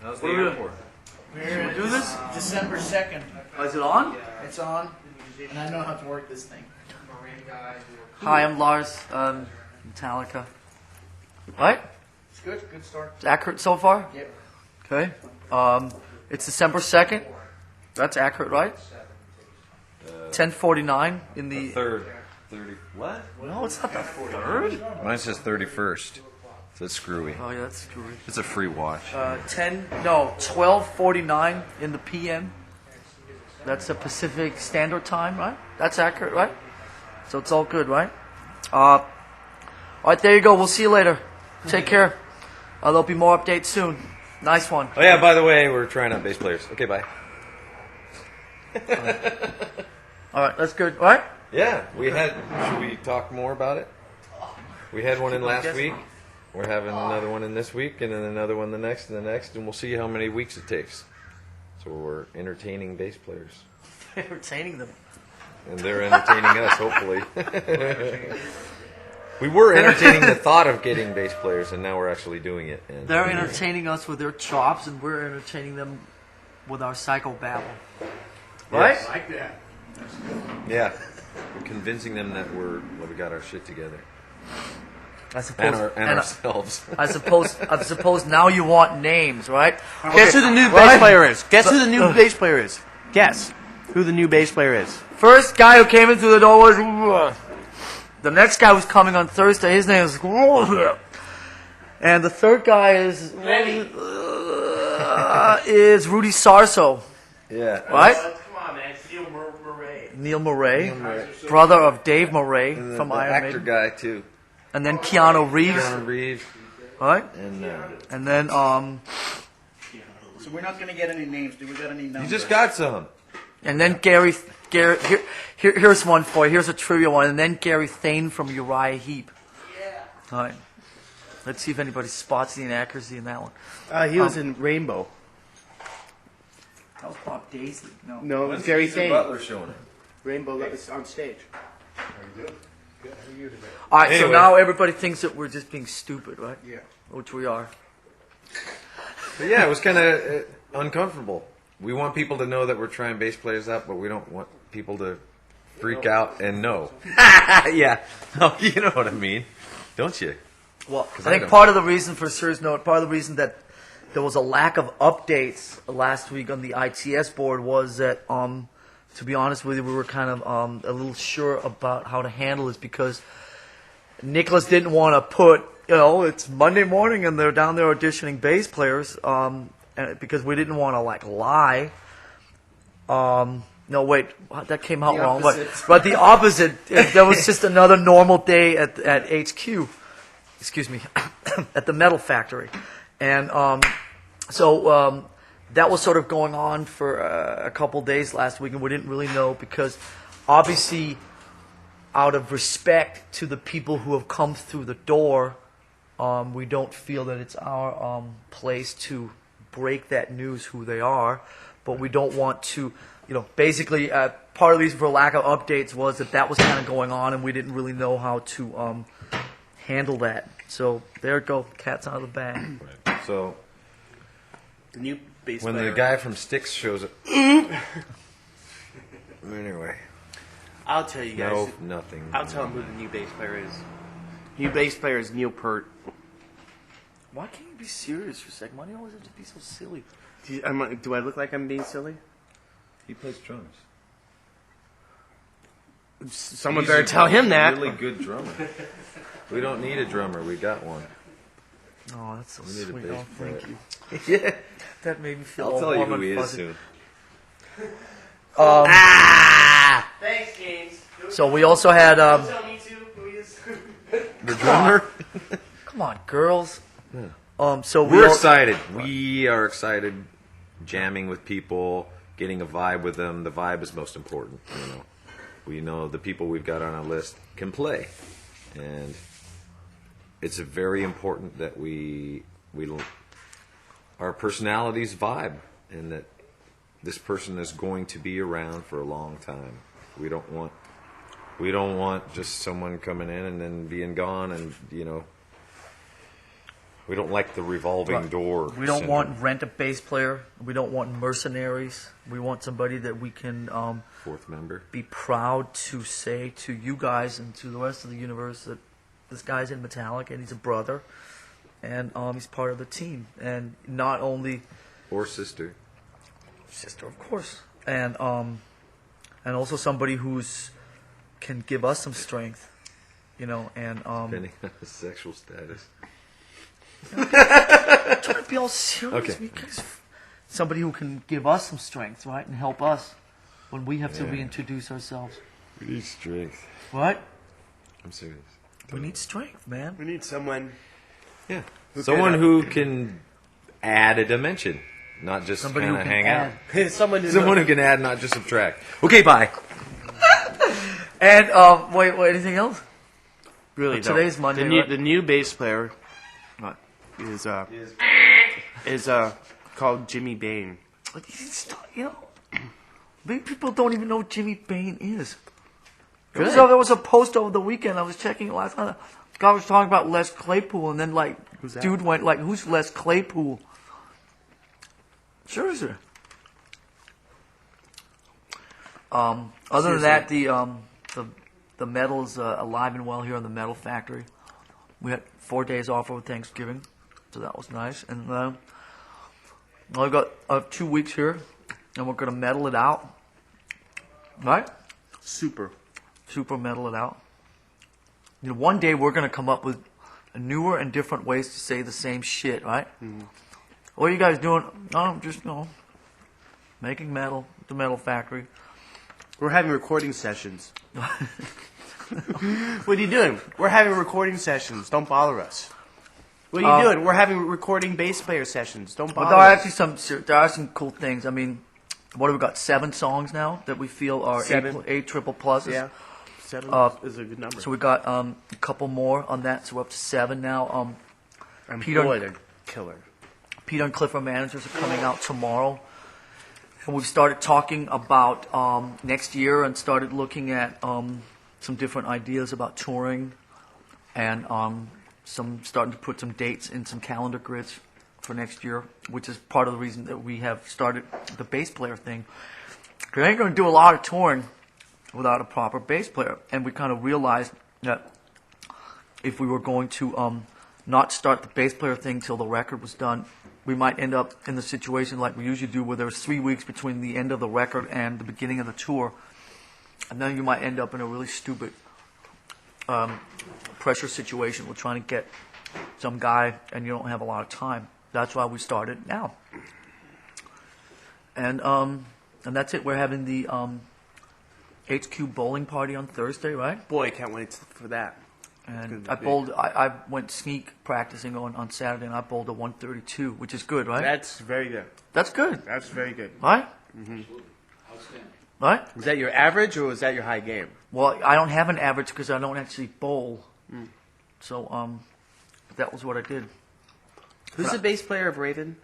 How's the airport? We're do this? December 2nd. Oh, is it on? It's on, and I know how to work this thing. Hi, I'm Lars. Metallica. Right? It's good. Good start. It's accurate so far? Yep. Okay. It's December 2nd. That's accurate, right? 10:49 in the... Third. 30. What? No, it's not the 3rd. Mine says 31st. So it's screwy. Oh, yeah, that's screwy. It's a free watch. 12:49 in the PM. That's the Pacific Standard Time, right? That's accurate, right? So it's all good, right? All right, there you go. We'll see you later. Take care. There'll be more updates soon. Nice one. Oh yeah, by the way, we're trying out bass players. Okay, bye. All right, that's good. All right? Yeah, should we talk more about it? We had one in last week. We're having another one in this week, and then another one the next, and the next, and we'll see how many weeks it takes. So we're entertaining bass players. Entertaining them. And they're entertaining us, hopefully. We were entertaining the thought of getting bass players, and now we're actually doing it. And They're entertaining us with their chops, and we're entertaining them with our psychobabble. Right? Yes. I like that. Yeah. We're convincing them that we got our shit together. I suppose. And ourselves. I suppose now you want names, right? Guess who the new bass player is. Guess who the new bass player is. Guess who the new bass player is. First guy who came into the door was... The next guy who's coming on Thursday, his name is... And the third guy is... is Rudy Sarso. Yeah. Right? Come on, man. It's Neil Neil Murray. Murray. Brother of Dave Murray And from the Iron actor Maiden. guy, too. And then Keanu Reeves. Keanu Reeves. Right? And then, So we're not going to get any names. Do we got any numbers? you just got some. And then Gary here's one for you. Here's a trivia one. And then Gary Thane from Uriah Heep. Yeah. All right. Let's see if anybody spots the inaccuracy in that one. He was in Rainbow. That was Bob Daisley. No. No, it was Gary Thane. Butler showing it. Rainbow is on stage. All right, so Anyway. now everybody thinks that we're just being stupid, right? Yeah. Which we are. But yeah, it was kind of uncomfortable. We want people to know that we're trying bass players out, but we don't want people to freak out and know. Yeah. No, you know what I mean. Don't you? Well, I I think don't. part of the reason, for a serious note, part of the reason that there was a lack of updates last week on the ITS board was that, to be honest with you, we were kind of a little sure about how to handle this because Nicholas didn't want to put, it's Monday morning and they're down there auditioning bass players, because we didn't want to lie. No, wait, that came out wrong. But the opposite, if there was just another normal day at HQ, excuse me, at the metal factory. And so that was sort of going on for a couple days last week, and we didn't really know because obviously out of respect to the people who have come through the door, we don't feel that it's our place to break that news who they are, but we don't want to, basically part of the reason for lack of updates was that was kind of going on and we didn't really know how to handle that. So there it goes, cat's out of the bag. So The new bass when player. the guy from Styx shows up. Anyway. I'll tell you guys. No, nothing. I'll tell him who the new bass player is. New bass player is Neil Peart. Why can't you be serious for a second? Why do you always have to be so silly? Do I look like I'm being silly? He plays drums. Someone better tell him that. Really good drummer. We don't need a drummer. We got one. Oh, that's so We need a sweet. bass Oh, thank player. you. Yeah. That made me feel I'll all tell you warm who and he is fuzzy. soon. Thanks, James. So we also had, Tell me too who he is. The drummer? come on, girls. So We're all- excited. We are excited jamming with people, getting a vibe with them. The vibe is most important. We know the people we've got on our list can play. And it's very important that we our personalities vibe and that this person is going to be around for a long time. We don't want just someone coming in and then being gone and We don't like the revolving door. We don't syndrome. want rent a bass player. We don't want mercenaries. We want somebody that we can fourth member. be proud to say to you guys and to the rest of the universe that this guy's in Metallica and he's a brother, and he's part of the team, and not only Or sister. of course, and also somebody who's can give us some strength, you know, and Depending on his sexual status. trying to be all serious. Okay. Because somebody who can give us some strength, right, and help us when we have to Yeah. reintroduce ourselves. We need strength. What? I'm serious. We need strength, man. We need someone. Yeah. Who Someone can, who can add a dimension, not just Somebody kind who of can hang add. out. Someone Someone who can add, not just subtract. Okay, bye. And wait, anything else? Really, But today's though, Monday, The new, right? the new bass player is called Jimmy Bain. You know, maybe people don't even know what Jimmy Bain is. Good. There was a post over the weekend. I was checking it last night. Guy was talking about Les Claypool, and then Who's that? dude went like, "Who's Les Claypool?" Seriously. Other than that, the metal's alive and well here in the Metal Factory. We had 4 days off over Thanksgiving, so that was nice. And I got 2 weeks here, and we're gonna metal it out, right? Super. Super metal it out. You know, one day we're gonna come up with newer and different ways to say the same shit, right? Mm-hmm. What are you guys doing? No, I'm just making metal. The Metal Factory. We're having recording sessions. What are you doing? We're having recording sessions. Don't bother us. What are you doing? We're having recording bass player sessions. Don't But bother there are us. actually there are some cool things. I mean, what have we got? 7 songs now that we feel are Seven. eight triple pluses. Yeah. 7 is a good number. So we got a couple more on that, so we're up to 7 now. and Peter- boy, they're killer. Peter and Cliff, our managers, are coming out tomorrow. And we've started talking about next year and started looking at some different ideas about touring and starting to put some dates in some calendar grids for next year, which is part of the reason that we have started the bass player thing. We ain't going to do a lot of touring without a proper bass player. And we kind of realized that if we were going to not start the bass player thing till the record was done, we might end up in the situation like we usually do, where there's 3 weeks between the end of the record and the beginning of the tour. And then you might end up in a really stupid pressure situation with trying to get some guy and you don't have a lot of time. That's why we started now. And that's it. We're having the HQ bowling party on Thursday, right? Boy, I can't wait for that. And Good. I went sneak practicing on Saturday, and I bowled a 132, which is good, right? That's very good. That's good, That's very good. right? Right? Was that your average or was that your high game? Well, I don't have an average because I don't actually bowl. So that was what I did. Who's the bass player of Raven?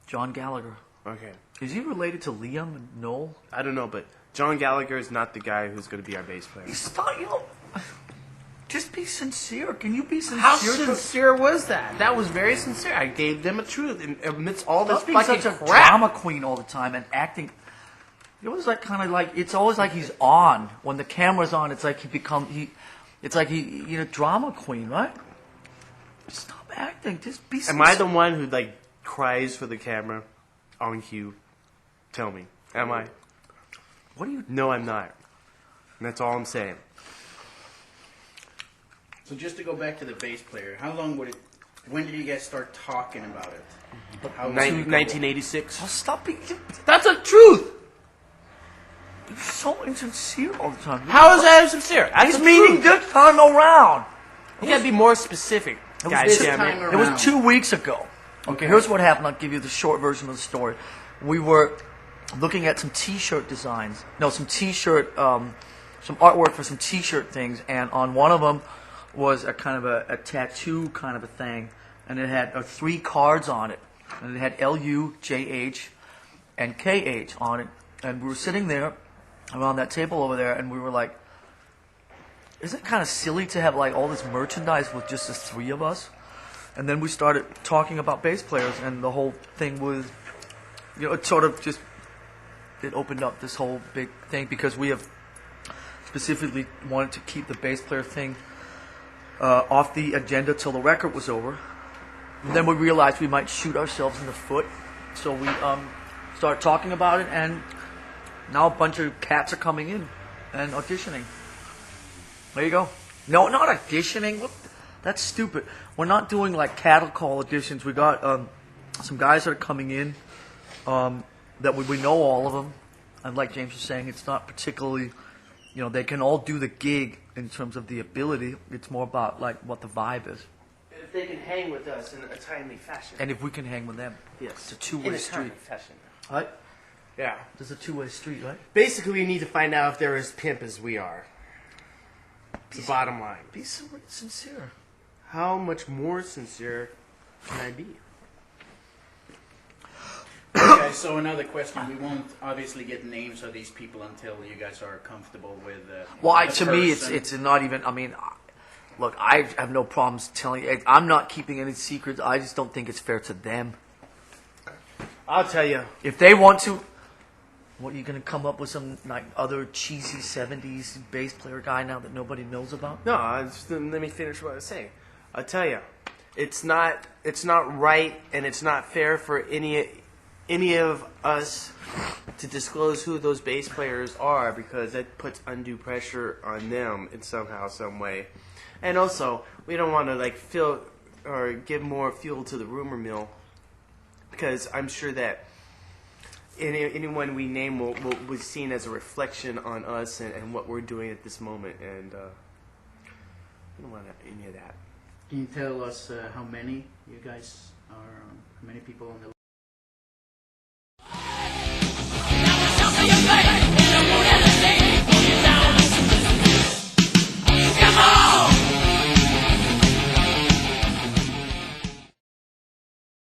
John Gallagher. Okay. Is he related to Liam and Noel? I don't know, but John Gallagher is not the guy who's going to be our bass player. He's not, just be sincere. Can you be sincere? How sincere was that? That was very sincere. I gave them a truth amidst all this Stop being fucking such a crap. drama queen all the time and acting. It was like kind of like it's always like he's on when the camera's on. It's like he drama queen, right? Stop acting. Just be. Am I the one who like cries for the camera on cue? Tell me. Am I? What are you? No, I'm not. And that's all I'm saying. So just to go back to the bass player, how long would it? When did you guys start talking about it? How long ago? 1986. Oh, stop being. That's the truth. You're so insincere all the time. How is that sincere? That's This the meeting truth. this time around. You gotta be more specific. God this damn time it. around. It was 2 weeks ago. Okay, here's what happened. I'll give you the short version of the story. We were looking at some T-shirt designs. No, some T-shirt, some artwork for some T-shirt things, and on one of them was a kind of a tattoo kind of a thing, and it had 3 cards on it, and it had LU, JH, and KH on it, and we were sitting there around that table over there, and we were like, isn't it kind of silly to have like all this merchandise with just the 3 of us? And then we started talking about bass players, and the whole thing was, it sort of just, it opened up this whole big thing because we have specifically wanted to keep the bass player thing off the agenda till the record was over. And then we realized we might shoot ourselves in the foot, so we started talking about it, and now a bunch of cats are coming in and auditioning. There you go. No, not auditioning. What? That's stupid. We're not doing like cattle call auditions. We got some guys that are coming in that we know all of them. And like James was saying, it's not particularly, they can all do the gig in terms of the ability. It's more about like what the vibe is. If they can hang with us in a timely fashion. And if we can hang with them. Yes. It's a two-way street. Fashion. Right? Yeah. There's a two-way street, right? Basically, we need to find out if they're as pimp as we are. It's the bottom line. Be sincere. How much more sincere can I be? Okay, so another question. We won't obviously get names of these people until you guys are comfortable with. Well, the to me, person. it's not even. I mean, look, I have no problems telling you. I'm not keeping any secrets. I just don't think it's fair to them. I'll tell you. If they want to, what, are you going to come up with some like other cheesy 70s bass player guy now that nobody knows about? No, let me finish what I was saying. I'll tell you. It's not right and it's not fair for any of us to disclose who those bass players are because that puts undue pressure on them in somehow, some way. And also, we don't want to like fill or give more fuel to the rumor mill because I'm sure that anyone we name will be seen as a reflection on us and what we're doing at this moment, and we don't want any of that. Can you tell us how many you guys are? How many people on the